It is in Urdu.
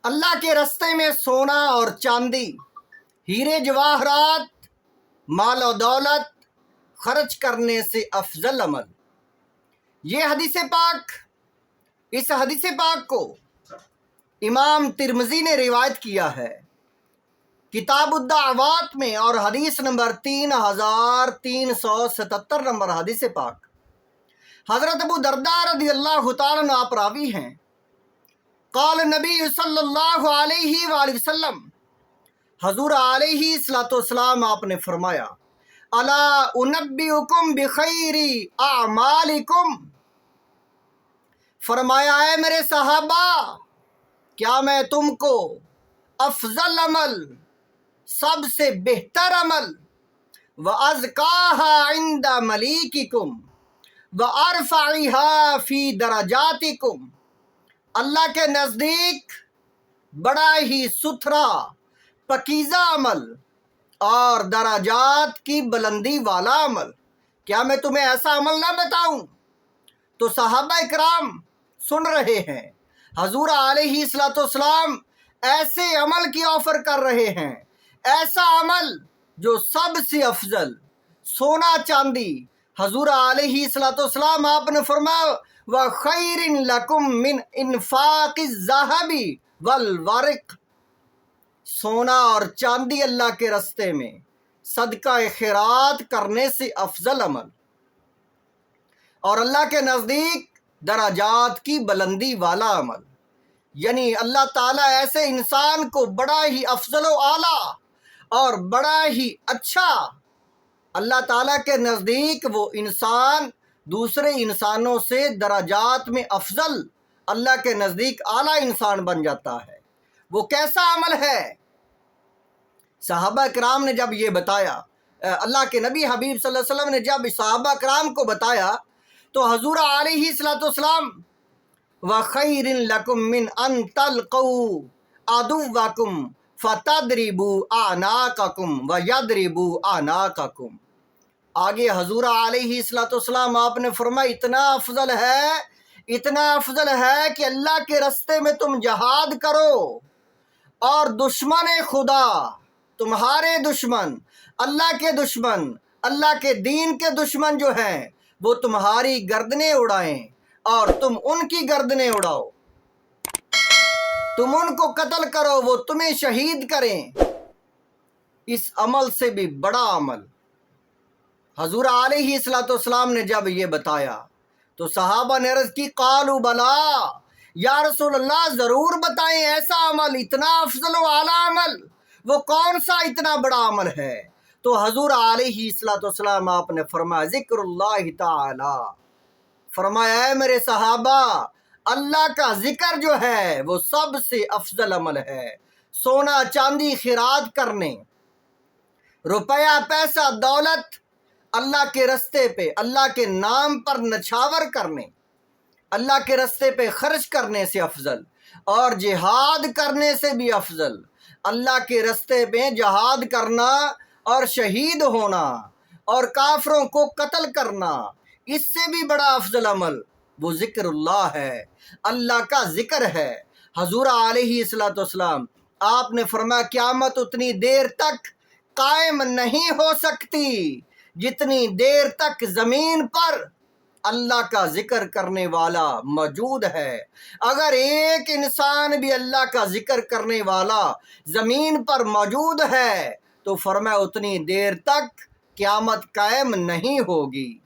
اللہ کے راستے میں سونا اور چاندی، ہیرے جواہرات، مال و دولت خرچ کرنے سے افضل عمل۔ یہ حدیث پاک، اس حدیث پاک کو امام ترمذی نے روایت کیا ہے کتاب الدعوات میں، اور حدیث نمبر 3377 نمبر حدیث پاک۔ حضرت ابو درداء رضی اللہ تعالیٰ عنہ آپ راوی ہیں۔ قال نبی صلی اللہ علیہ وآلہ وسلم، حضور علیہ الصلوۃ والسلام آپ نے فرمایا، الا انبئکم بخیر اعمالکم، فرمایا اے میرے صحابہ، کیا میں تم کو افضل عمل، سب سے بہتر عمل، وَأَزْكَاهَا عِنْدَ مَلِيكِكُمْ وَأَرْفَعِهَا فِي دَرَجَاتِكُمْ، اللہ کے نزدیک بڑا ہی ستھرا پاکیزہ عمل اور درجات کی بلندی والا عمل، کیا میں تمہیں ایسا عمل نہ بتاؤں؟ تو صحابہ اکرام سن رہے ہیں، حضور علیہ الصلوۃ والسلام ایسے عمل کی آفر کر رہے ہیں، ایسا عمل جو سب سے افضل، سونا چاندی۔ حضور علیہ الصلوۃ والسلام آپ نے فرمایا، وَخَيْرٍ لَكُمْ مِنْ إِنفَاقِ الذَّهَبِ وَالْوَرِقِ، سونا اور چاندی اللہ کے راستے میں صدقہ خیرات کرنے سے افضل عمل، اور اللہ کے نزدیک درجات کی بلندی والا عمل۔ یعنی اللہ تعالیٰ ایسے انسان کو بڑا ہی افضل و اعلیٰ اور بڑا ہی اچھا، اللہ تعالیٰ کے نزدیک وہ انسان دوسرے انسانوں سے درجات میں افضل، اللہ کے نزدیک اعلیٰ انسان بن جاتا ہے۔ وہ کیسا عمل ہے؟ صحابہ کرام نے جب یہ بتایا، اللہ کے نبی حبیب صلی اللہ علیہ وسلم نے جب صحابہ کرام کو بتایا، تو حضور علیہ الصلوۃ والسلام، وَخَيْرٍ لَكُمْ مِنْ أَن تَلْقَوْا عَدُوَّكُمْ فَتَضْرِبُوا أَعْنَاقَكُمْ وَيَضْرِبُوا أَعْنَاقَكُمْ، آگے حضور علیہ الصلوۃ والسلام آپ نے فرمایا، اتنا افضل ہے کہ اللہ کے راستے میں تم جہاد کرو، اور دشمن خدا، تمہارے دشمن، اللہ کے دین کے دشمن جو ہیں، وہ تمہاری گردنیں اڑائیں اور تم ان کی گردنیں اڑاؤ، تم ان کو قتل کرو، وہ تمہیں شہید کریں۔ اس عمل سے بھی بڑا عمل حضور علیہ الصلوۃ والسلام نے جب یہ بتایا، تو صحابہ نے عرض کی، قالوا بلا، یا رسول اللہ ضرور بتائیں، ایسا عمل، اتنا افضل و اعلیٰ عمل، وہ کون سا اتنا بڑا عمل ہے؟ تو حضور علیہ الصلوۃ والسلام آپ نے فرمایا، ذکر اللہ تعالی، فرمایا اے میرے صحابہ، اللہ کا ذکر جو ہے وہ سب سے افضل عمل ہے۔ سونا چاندی خیرات کرنے، روپیہ پیسہ دولت اللہ کے راستے پہ، اللہ کے نام پر نچھاور کرنے، اللہ کے راستے پہ خرچ کرنے سے افضل، اور جہاد کرنے سے بھی افضل۔ اللہ کے راستے پہ جہاد کرنا اور شہید ہونا اور کافروں کو قتل کرنا، اس سے بھی بڑا افضل عمل وہ ذکر اللہ ہے، اللہ کا ذکر ہے۔ حضور علیہ الصلوۃ والسلام آپ نے فرمایا، قیامت اتنی دیر تک قائم نہیں ہو سکتی جتنی دیر تک زمین پر اللہ کا ذکر کرنے والا موجود ہے۔ اگر ایک انسان بھی اللہ کا ذکر کرنے والا زمین پر موجود ہے، تو فرمایا اتنی دیر تک قیامت قائم نہیں ہوگی۔